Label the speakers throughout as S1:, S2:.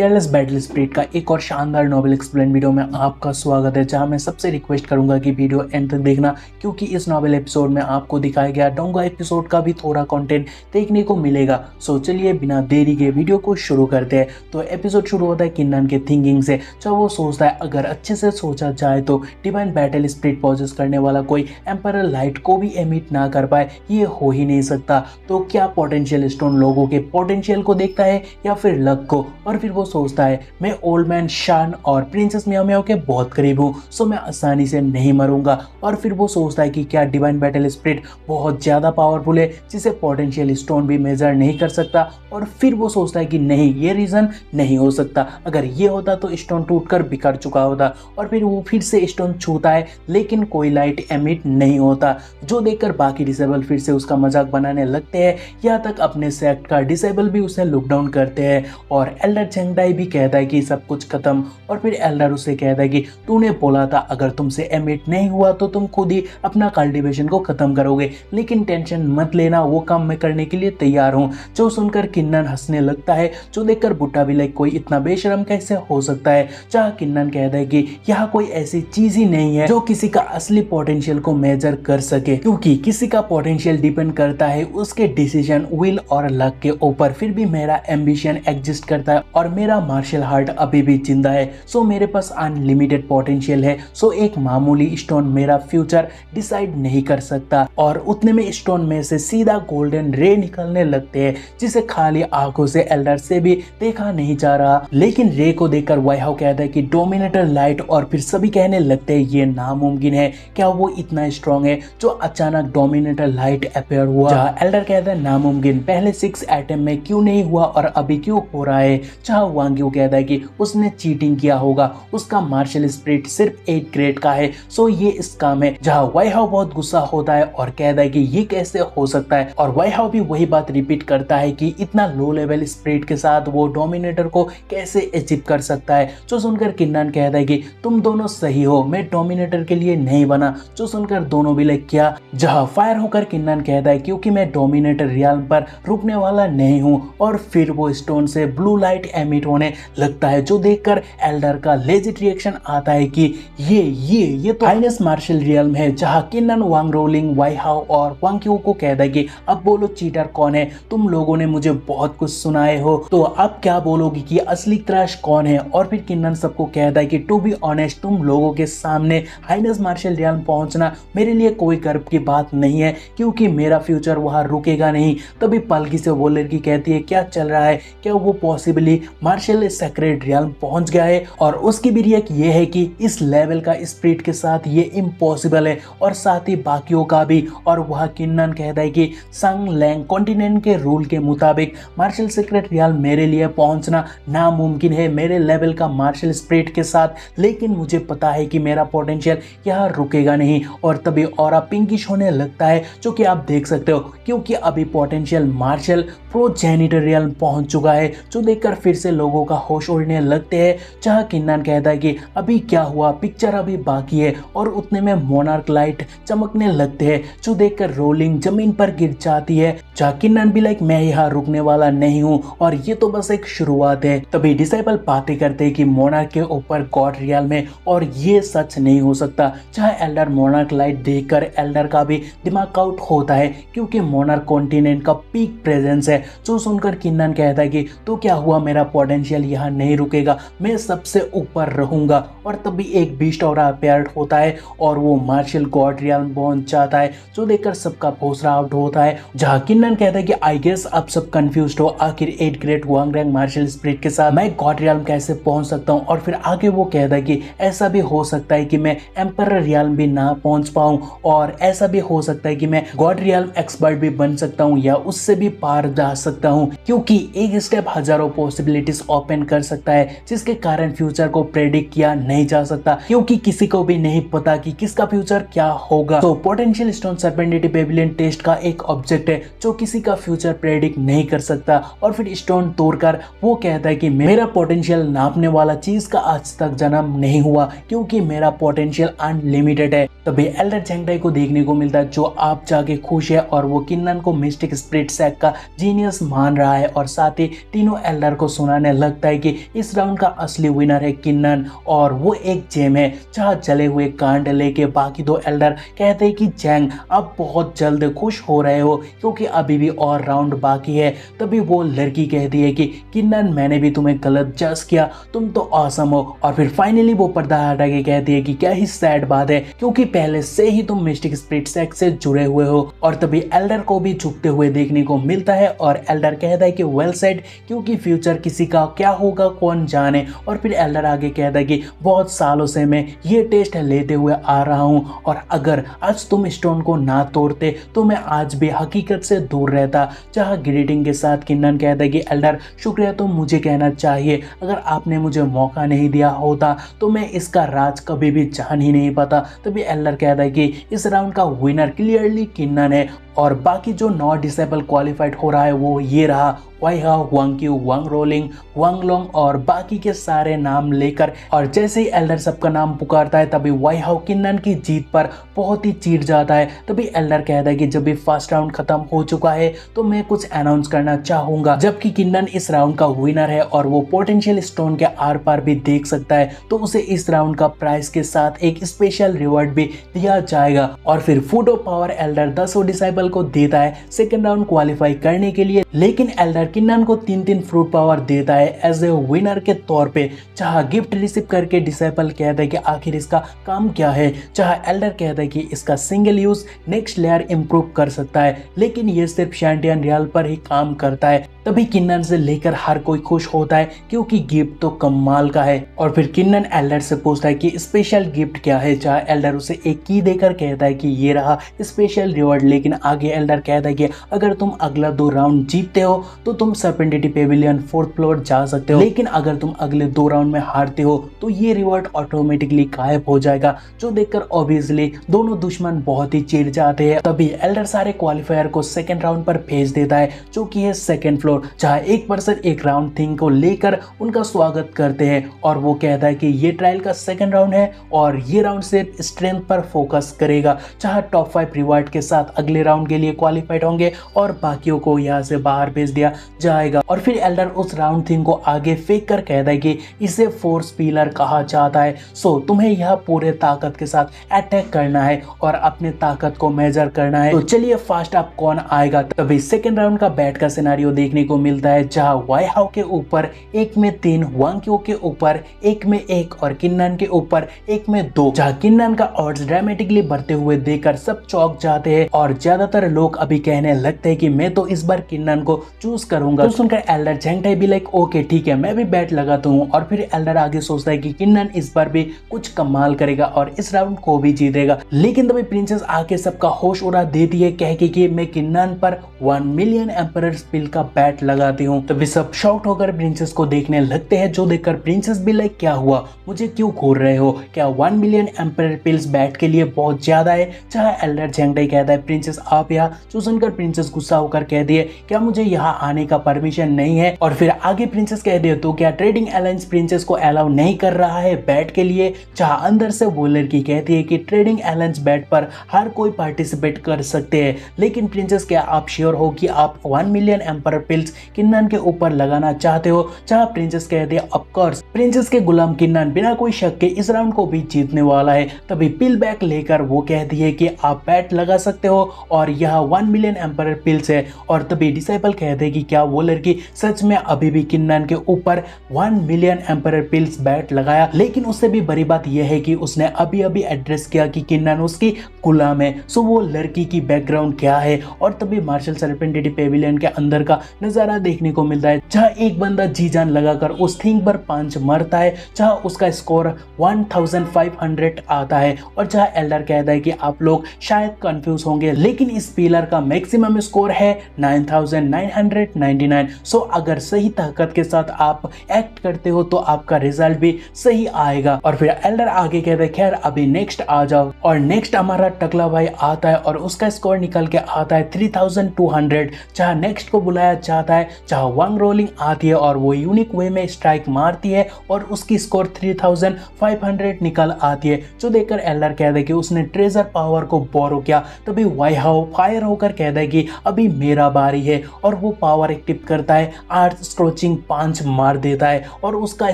S1: Careless battle spirit का एक और शानदार नॉवेल एक्सप्लेन वीडियो में आपका स्वागत है, जहां मैं सबसे रिक्वेस्ट करूंगा कि वीडियो एंड तक देखना, क्योंकि इस नॉवेल एपिसोड में आपको दिखाया गया डोंगा एपिसोड का भी थोड़ा कंटेंट देखने को मिलेगा। सो चलिए बिना देरी के वीडियो को शुरू करते हैं। तो एपिसोड शुरू होता है किन्नन के थिंकिंग से, जब वो सोचता है अगर अच्छे से सोचा जाए तो डिवाइन बैटल स्पिरिट पॉजेस करने वाला कोई एम्परर लाइट को भी एमिट ना कर पाए, ये हो ही नहीं सकता। तो क्या पोटेंशियल स्टोन लोगों के पोटेंशियल को देखता है या फिर लक को? और फिर वो सोचता है मैं ओल्ड मैन शान और प्रिंसेस म्याओ म्याओ के बहुत करीब हूँ, सो मैं आसानी से नहीं मरूंगा। और फिर वो सोचता है कि क्या डिवाइन बैटल स्पिरिट बहुत ज़्यादा पावरफुल है जिसे पोटेंशियल स्टोन भी मेजर नहीं कर सकता। और फिर वो सोचता है कि नहीं, ये रीज़न नहीं हो सकता, अगर ये होता तो स्टोन टूटकर बिखर चुका होता। और फिर वो फिर से स्टोन छूता है लेकिन कोई लाइट एमिट नहीं होता, जो देखकर बाकी डिसेबल फिर से उसका मजाक बनाने लगते हैं। यहाँ तक अपने सेक्ट का डिसेबल भी उसे लुक डाउन करते हैं और एल्डर चेंगडाई भी कहता है कि सब कुछ खत्म। और फिर एल्डर उसे कहता है कि तूने बोला था अगर तुमसे एमिट नहीं हुआ तो तुम खुद ही अपना कल्टीवेशन को खत्म करोगे, लेकिन टेंशन मत लेना, वो काम मैं करने के लिए तैयार हूँ। जो सुनकर किन्नन हंसने लगता है, जो देखकर बुट्टा भी लाइक कोई इतना बेशरम कैसे हो सकता है। जहाँ किन्नन कहता है कि यहाँ कोई ऐसी चीज ही नहीं है जो किसी का असली पोटेंशियल को मेजर कर सके, क्योंकि किसी का पोटेंशियल डिपेंड करता है उसके डिसीजन, विल और लक के ऊपर। फिर भी मेरा एम्बिशन एग्जिस्ट करता है और मेरा मार्शल हार्ट अभी भी जिंदा है। सो मेरे पास अनलिमिटेड पोटेंशियल है। सो एक मामूली स्टोन मेरा फ्यूचर डिसाइड नहीं कर सकता। और उतने में स्टोन में से सीधा गोल्डन रे निकलने लगते हैं, जिसे खाली आंखों से एल्डर से भी देखा नहीं जा रहा। लेकिन रे को देखकर वाइहाउ कहता है कि डोमिनेटर लाइट, और फिर सभी कहने लगते हैं ये नामुमकिन है, क्या वो इतना स्ट्रॉन्ग है जो अचानक डोमिनेटर लाइट अपेयर हुआ। जहाँ एल्डर कहता है नामुमकिन, पहले 6 एटम में क्यों नहीं हुआ और अभी क्यों हो रहा है। जहाँ वांग्यू कहता है कि उसने चीटिंग किया होगा, उसका मार्शल स्पिरिट सिर्फ 8 ग्रेड का है, सो ये इस काम है। जहाँ वाइहाउ बहुत गुस्सा होता है और कहता है कि ये कैसे हो सकता है। और वाइहाउ भी वही बात रिपीट करता है कि इतना लो लेवल स्पिरिट के साथ वो डोमिनेटर को कैसे अचीव कर सकता है। जो सुनकर किन्नन कहता है कि तुम दोनों सही हो, मैं डोमिनेटर के लिए नहीं बना। जो सुनकर दोनों भी लाइक क्या। जहाँ फायर होकर किन्नन कहता है क्योंकि मैं डोमिनेटर रियल्म पर रुकने वाला नहीं हूँ। और फिर वो स्टोन से ब्लू लाइट एमिट होने लगता है, जो देखकर एल्डर का लेजिट रिएक्शन आता है कि ये तो हाइनेस मार्शल रियल्म है। जहाँ किन्नन वांग रोलिंग, वाइहाउ और वांग्यू को कहता है कि अब बोलो चीटर कौन है, तुम लोगों ने मुझे बहुत कुछ सुनाए हो, तो अब क्या बोलोगी कि असली क्रश कौन है। और फिर किन्नन सबको कहता है कि टू बी ऑनेस्ट, तुम लोगों के सामने हाइनेस मार्शल रियल्म पहुंचना मेरे लिए कोई गर्व की बात नहीं है, क्योंकि मेरा फ्यूचर वहां रुकेगा नहीं। तभी पलकी से वो लड़की कहती है क्या चल रहा है, क्या वो पॉसिबली मार्शल सेक्रेट रियल्म पहुंच गया है। और उसकी भी रिएक्ट ये है कि इस लेवल का स्पिरिट के साथ ये इम्पॉसिबल है, और साथ ही बाकियों का भी। और वह किन्नन कहता है कि संग लैंग कॉन्टिनेंट के रूल के मुताबिक मार्शल सेक्रेट रियल्म मेरे लिए पहुंचना नामुमकिन है मेरे लेवल का मार्शल स्पिरिट के साथ, लेकिन मुझे पता है कि मेरा पोटेंशियल यहाँ रुकेगा नहीं। और तभी ऑरा पिंकिश होने लगता है, जो कि आप देख सकते हो, क्योंकि अभी पोटेंशियल मार्शल प्रोजेनिटर रियल्म पहुंच चुका है। जो देखकर फिर से लोगों का होश उड़ने लगते हैं। जहाँ किन्नन कहता है कि अभी क्या हुआ, पिक्चर अभी बाकी है। और उतने में मोनार्क लाइट चमकने लगते हैं, जो देखकर रोलिंग जमीन पर गिर जाती है। जहाँ किन्नन भी लाइक मैं यहाँ रुकने वाला नहीं हूँ और ये तो बस एक शुरुआत है। तभी डिसेबल बातें करते हैं कि मोनार्क के ऊपर गॉड रियल्म है और ये सच नहीं हो सकता। जहाँ एल्डर मोनार्क लाइट देखकर एल्डर का भी दिमाग आउट होता है, क्योंकि मोनार्क कॉन्टिनेंट का पीक प्रेजेंस है। जो सुनकर किन्नन कहता है कि तो क्या हुआ, मेरा पोटेंशियल यहाँ नहीं रुकेगा, मैं सबसे ऊपर रहूंगा। और तभी एक बीस्ट और अपेयर्ड होता है और वो मार्शल गॉड रियल्म पहुंच जाता है, जो देखकर सबका भौसला आउट होता है। जहाँ किन्नन कहता है कि आई गेस आप सब कंफ्यूज्ड हो, आखिर 8 ग्रेड वांग रैंक मार्शल स्पिरिट के साथ मैं गॉड रियल्म कैसे पहुंच सकता हूँ। और फिर आगे वो कहता है कि ऐसा भी हो सकता है कि मैं एम्परर रियल्म भी ना पहुंच पाऊं, और ऐसा भी हो सकता है कि मैं गॉड रियल्म एक्सपर्ट भी बन सकता हूं या उससे भी पार जा सकता हूं, क्योंकि एक स्टेप हजारों पॉसिबिलिटीज ओपन कर सकता है, जिसके कारण फ्यूचर को प्रेडिक्ट किया नहीं जा सकता, क्योंकि किसी को भी नहीं पता कि किसका फ्यूचर क्या होगा। तो पोटेंशियल स्टोन सर्पेंडिटी बेबिलियन टेस्ट का एक ऑब्जेक्ट है जो किसी का फ्यूचर प्रेडिक्ट नहीं कर सकता। और फिर स्टोन तोड़कर वो कहता है कि मेरा पोटेंशियल नापने वाला चीज का आज तक जन्म नहीं हुआ, क्योंकि मेरा पोटेंशियल अनलिमिटेड है। तभी एल्डर झेंगडाई को देखने को मिलता है जो आप जाके खुश है और वो किन्नन को मिस्टिक स्पिरिट सेक का जीनियस मान रहा है और साथ ही तीनों एल्डर को सुनाने लगता है कि इस राउंड का असली विनर है किन्नन और वो एक जेम है जहाँ जले हुए कांड लेके बाकी दो एल्डर कहते हैं कि जैंग आप बहुत जल्द खुश हो रहे हो क्योंकि अभी भी और राउंड बाकी है। तभी वो लड़की कहती है कि किन्नन मैंने भी तुम्हें गलत जज किया, तुम तो ऑसम हो। और फिर फाइनली वो पर्दा हटा के कहती है कि क्या ही सैड बात है क्योंकि पहले से ही तुम मिस्टिक स्पिरिट सेक से जुड़े हुए हो। और तभी एल्डर को भी झुकते हुए देखने को मिलता है और एल्डर कहता है कि वेल सेड क्योंकि फ्यूचर किसी का क्या होगा कौन जाने। और फिर एल्डर आगे कहता है कि बहुत सालों से मैं ये टेस्ट लेते हुए आ रहा हूँ और अगर आज तुम स्टोन को ना तोड़ते तो मैं आज भी हकीकत से दूर रहता। जहाँ ग्रीटिंग के साथ किन्नन कहता है कि एल्डर शुक्रिया तो मुझे कहना चाहिए, अगर आपने मुझे मौका नहीं दिया होता तो मैं इसका राज कभी भी जान ही नहीं पाता। तभी एल्डर कहता है कि इस राउंड का विनर क्लियरली किन्नन है और बाकी जो 9 डिसेबल क्वालिफाइड हो रहा है वो ये रहा वाई हाउ, वांग क्यू, वांग रोलिंग, वांग लोंग और बाकी के सारे नाम लेकर। और जैसे ही एल्डर सबका नाम पुकारता है तभी वाई हाउ किन्नन की जीत पर बहुत ही चिढ़ जाता है। तभी एल्डर कहता है कि जब भी फर्स्ट राउंड खत्म हो चुका है तो मैं कुछ अनाउंस करना चाहूंगा। जबकि किन्नन इस राउंड का विनर है और वो पोटेंशियल स्टोन के आर पार भी देख सकता है तो उसे इस राउंड का प्राइस के साथ एक स्पेशल रिवॉर्ड भी दिया जाएगा। और फिर food of power Elder 10 disciple को देता है सेकेंड राउंड क्वालिफाई करने के लिए, लेकिन एल्डर किन्नन को 3 फ्रूट पावर देता है एज ए विनर के तौर पे। जहाँ गिफ्ट रिसीव करके डिसाइपल कहता है कि आखिर इसका काम क्या है, जहाँ एल्डर कहता है कि इसका single use next layer improve कर सकता है लेकिन ये सिर्फ शैंटियन रियल पर ही काम करता है। तभी किन्नन से लेकर हर कोई खुश होता है क्योंकि गिफ्ट तो कमाल का है। और फिर किन्नन एल्डर से पूछता है कि स्पेशल गिफ्ट क्या है, जहाँ एल्डर उसे एक की देकर कहता है कि ये रहा स्पेशल रिवॉर्ड। लेकिन आगे एल्डर कहता है कि अगर तुम अगला 2 राउंड जीतते हो तो तुम सर्पेंटिटी पेविलियन 4th फ्लोर जा सकते हो, लेकिन अगर तुम अगले 2 राउंड में हारते हो तो ये रिवॉर्ड ऑटोमेटिकली गायब हो जाएगा। जो देखकर ऑब्वियसली दोनों दुश्मन बहुत ही चिढ़ जाते हैं। तभी एल्डर सारे क्वालिफायर को सेकेंड राउंड पर भेज देता है जो कि है सेकेंड फ्लोर, जहाँ एक पर्सन एक राउंड थिंग को लेकर उनका स्वागत करते हैं और वो कहता है कि ये ट्रायल का सेकेंड राउंड है और ये राउंड सिर्फ स्ट्रेंथ पर फोकस करेगा, जहाँ टॉप 5 रिवॉर्ड के साथ अगले राउंड के लिए क्वालिफाइड होंगे और बाकियों को यहाँ से बाहर भेज दिया जाएगा। और फिर एल्डर उस राउंड थिंग को आगे फेंक कर कहता है कि इसे फोर्स पिलर कहा जाता है, सो तुम्हें यह पूरे ताकत के साथ अटैक करना है और अपने ताकत को मेजर करना है। तो चलिए फास्ट आप कौन आएगा। तभी सेकेंड राउंड का बैट का सिनारियो देखने को मिलता है जहाँ वाई हाउ के ऊपर 1 में 3, वांग क्यू के ऊपर 1 में 1 और किन्नन के ऊपर 1 में 2। जहाँ किन्नन का ऑड्स ड्रामेटिकली बढ़ते हुए देखकर सब चौंक जाते हैं और ज्यादातर लोग अभी कहने लगते हैं कि मैं तो इस बार किन्नन को चूज करूंगा। तो सुनकर एल्डर झेंगडाई भी लाइक ओके ठीक है मैं भी बैट लगाता हूँ। और फिर एल्डर आगे सोचता है कि किन्नन इस बार भी कुछ कमाल करेगा और इस राउंड को भी जीतेगा। लेकिन तभी प्रिंसेस आके सबका होश उड़ा देती है कह के कि मैं किन्नन पर 1 मिलियन एम्परर स्पिल का बैट लगाती हूँ। तभी सब शॉक्ड होकर प्रिंसेस को देखने लगते हैं जो देखकर प्रिंसेस भी लाइक क्या हुआ, मुझे क्यों घूर रहे हो, क्या 1 मिलियन एम्परर पिल्स बैट के लिए बहुत ज्यादा है। जहाँ एल्डर झेंगडाई कहता है प्रिंसेस आप यहाँ, जो सुनकर प्रिंसेस गुस्सा होकर कहती है क्या मुझे यहाँ आने का परमिशन नहीं है। और फिर आगे प्रिंसेस कहती है तो क्या ट्रेडिंग अलायंस प्रिंसेस को अलाउ नहीं कर रहा है बैट के लिए। जहाँ अंदर से वो लड़की कहती है कि ट्रेडिंग अलायंस बैट पर हर कोई पार्टिसिपेट कर सकते हैं, लेकिन प्रिंसेस क्या आप श्योर हो कि आप 1 मिलियन एम्परर पिल्स किन्नन के ऊपर लगाना चाहते हो। जहाँ प्रिंसेस कहती है ऑफ कोर्स। प्रिंसेस के गुलाम किन्नन बिना कोई शक के इस राउंड को भी जीतने वाला है। तभी पिल बैक लेकर वो कहती है कि आप बैट लगा सकते हो और यह 1 मिलियन एम्परर पिल्स है। और तभी डिसाइपल कहते हैं कि क्या वो लड़की सच में अभी भी किन्नन के ऊपर 1 मिलियन एम्परर पिल्स बैट लगाया। लेकिन उससे भी बड़ी बात यह है कि उसने अभी अभी एड्रेस किया कि किन्नन उसकी गुलाम है। सो वो लड़की की बैकग्राउंड क्या है। और तभी मार्शल सर्पेंटिटी पेविलियन के अंदर का नजारा देखने को मिलता है जहाँ एक बंदा जी जान लगाकर उस थिंग पर पंच मरता है, जहाँ उसका स्कोर 1500 आता है। और जहाँ एल्डर कहता है कि आप लोग शायद कंफ्यूज होंगे लेकिन इस पिलर का मैक्सिमम स्कोर है 9999। सो अगर सही ताकत के साथ आप एक्ट करते हो तो आपका रिजल्ट भी सही आएगा। और फिर एल्डर आगे कहते हैं खैर अभी नेक्स्ट आ जाओ। और नेक्स्ट हमारा टकला भाई आता है और उसका स्कोर निकल के आता है 3200। जहां नेक्स्ट को बुलाया जाता है, जहां वांग रोलिंग आती है और वो यूनिक वे में स्ट्राइक मारती है और उसकी स्कोर 3500 निकल आती है। जो देखकर एल्डर कहता है कि उसने ट्रेजर पावर को बोरो किया। तभी वाई हाओ फायर होकर कहता है कि अभी मेरा बारी है और वो पावर एक्टिव करता है, अर्थ स्क्रोचिंग पंच मार देता है और उसका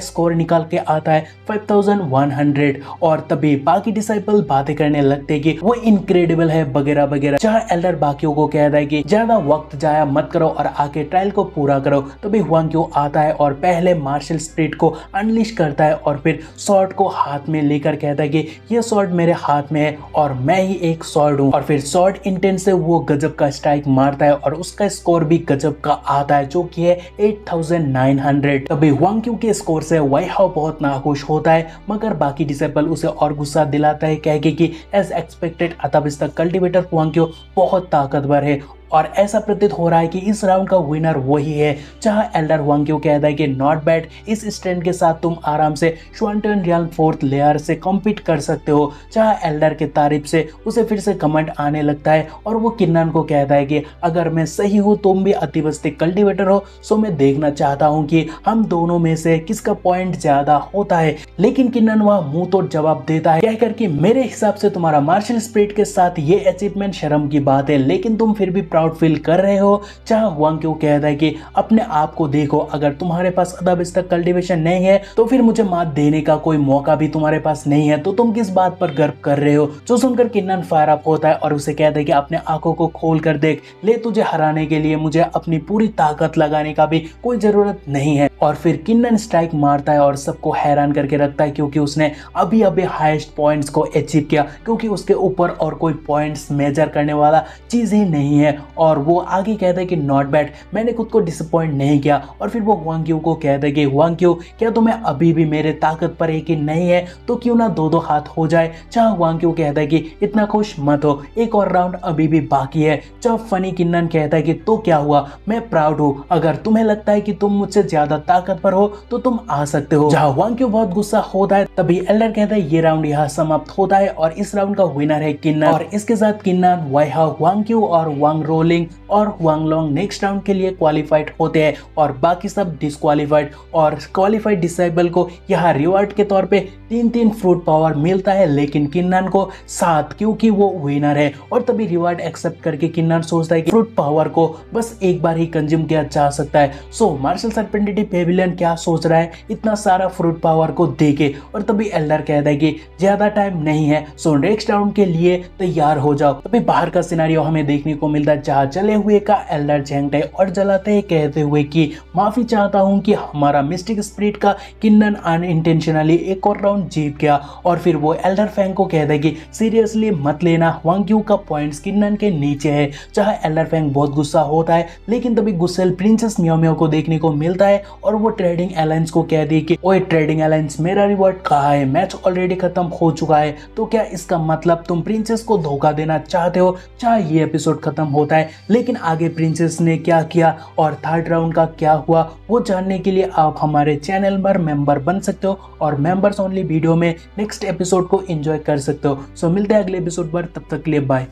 S1: स्कोर निकल के आता है 5100। और तभी बाकी डिसाइपल बातें करने लगते हैं कि वो इनक्रेडिबल है वगैरह वगैरह। जहां एल्डर बाकियों को कहता है कि ज्यादा वक्त जाया मत करो और आके ट्रायल को पूरा करो। तभी हुआंग क्यू आता है और पहले मार्शल स्पिरिट को अनलिश करता है और फिर स्वॉर्ड को हाथ में लेकर कहता है कि ये स्वॉर्ड मेरे हाथ में है और मैं ही एक स्वॉर्ड हूँ। और फिर स्वॉर्ड इंटेंट से वो गजब का स्ट्राइक मारता है और उसका स्कोर भी गजब का आता है जो कि है 8900। तभी हुआंग क्यू के स्कोर से वाई हाओ बहुत नाखुश होता है, मगर बाकी डिसेबल उसे और गुस्सा दिलाता है कह के कि एज एक्सपेक्टेड अतबिस तक कल्टिवेटर हुआंग क्यू बहुत ताकतवर है। और ऐसा प्रतीत हो रहा है कि इस राउंड का विनर वही है। जहां एल्डर हुआंग क्यू कहता है कि नॉट बैड, इस स्ट्रेंथ के साथ तुम आराम से श्वांटन रियल 4th लेयर से कम्पीट कर सकते हो। जहां एल्डर के तारीफ से उसे फिर से कमेंट आने लगता है और वो किन्नन को कहता है कि अगर मैं सही हूँ तुम भी अतिवस्तिक कल्टिवेटर हो, सो मैं देखना चाहता हूँ कि हम दोनों में से किसका पॉइंट ज्यादा होता है। लेकिन किन्नन वह मुंह तोड़ जवाब देता है कहकर कि मेरे हिसाब से तुम्हारा मार्शल स्पिरिट के साथ ये अचीवमेंट शर्म की बात है, लेकिन तुम फिर भी प्राउड फील कर रहे हो। जहां हुआंग क्यू कहता है कि अपने आप को देखो, अगर तुम्हारे पास अदब तक कल्टीवेशन नहीं है तो फिर मुझे मात देने का कोई मौका भी तुम्हारे पास नहीं है, तो तुम किस बात पर गर्व कर रहे हो। जो सुनकर किन्नन फायर अप होता है और उसे कहता है कि अपने आंखों को खोल कर देख ले, तुझे हराने के लिए मुझे अपनी पूरी ताकत लगाने का भी कोई जरूरत नहीं है। और फिर किन्नन स्ट्राइक मारता है और सबको हैरान करके रखता है क्योंकि उसने अभी अभी हाईएस्ट पॉइंट्स को अचीव किया, क्योंकि उसके ऊपर और कोई पॉइंट्स मेजर करने वाला चीज ही नहीं है। और वो आगे कहता है कि नॉट बैड, मैंने खुद को डिसअपॉइंट नहीं किया। और फिर वो हुआंग क्यू को कहता है कि हुआंग क्यू क्या तुम्हें अभी भी मेरे ताकत पर यकीन नहीं है, तो क्यों ना दो दो हाथ हो जाए। जहां हुआंग क्यू कहता है कि इतना खुश मत हो, एक और राउंड अभी भी बाकी है। जब फनी किन्नन कहता है कि तो क्या हुआ, मैं प्राउड हूँ, अगर तुम्हें लगता है कि तुम मुझसे ज्यादा ताकतवर हो तो तुम आ सकते हो। जहां हुआंग क्यू बहुत गुस्सा होता है तभी एल्डर कहता है ये राउंड यहाँ समाप्त होता है और इस राउंड का विनर है किन्नन। और इसके साथ किन्नन, वाई हाओ, हुआंग क्यू और वांग रोलिंग और हुआंग लोंग नेक्स्ट राउंड के लिए क्वालिफाइड होते हैं और बाकी सब डिस्क्वालिफाइड। और क्वालिफाइड डिसेबल को यहाँ रिवार्ड के तौर पे 3-3 फ्रूट पावर मिलता है, लेकिन किन्नन को 7 क्योंकि वो विनर है। और तभी रिवार्ड एक्सेप्ट करके किन्नन सोचता है कि फ्रूट पावर को बस एक बार ही कंज्यूम किया जा सकता है। सो मार्शल सर्पेंटिटी पेविलियन क्या सोच रहा है इतना सारा फ्रूट पावर को देके। और तभी एल्डर कहता है कि ज्यादा टाइम नहीं है, सो नेक्स्ट राउंड के लिए तैयार हो जाओ। तभी बाहर का सिनेरियो हमें देखने को मिलता है जहाँ जले हुए का एल्डर झेंगटे और जलाते हैं कहते हुए कि माफी चाहता हूं कि हमारा मिस्टिक स्पिरिट का किन्नन अनइंटेंशनली एक और राउंड जीत गया। और फिर वो एल्डर फैंग को कहता है कि सीरियसली मत लेना, हुआंग क्यू का पॉइंट्स किन्नन के नीचे है। जहां एल्डर फैंग बहुत गुस्सा होता है, लेकिन तभी गुस्सेल प्रिंसेस म्याओ म्याओ को देखने को मिलता है और वो ट्रेडिंग अलायंस को कह दी कि ओए ट्रेडिंग अलायंस, मेरा रिवॉर्ड कहाँ है, मैच ऑलरेडी खत्म हो चुका है, तो क्या इसका मतलब तुम प्रिंसेस को धोखा देना चाहते हो। चाहे ये एपिसोड खत्म होता है, लेकिन आगे प्रिंसेस ने क्या किया और थर्ड राउंड का क्या हुआ वो जानने के लिए आप हमारे चैनल पर मेंबर बन सकते हो और मेंबर्स ओनली वीडियो में नेक्स्ट एपिसोड को एंजॉय कर सकते हो। सो मिलते हैं अगले एपिसोड पर, तब तक के लिए बाय।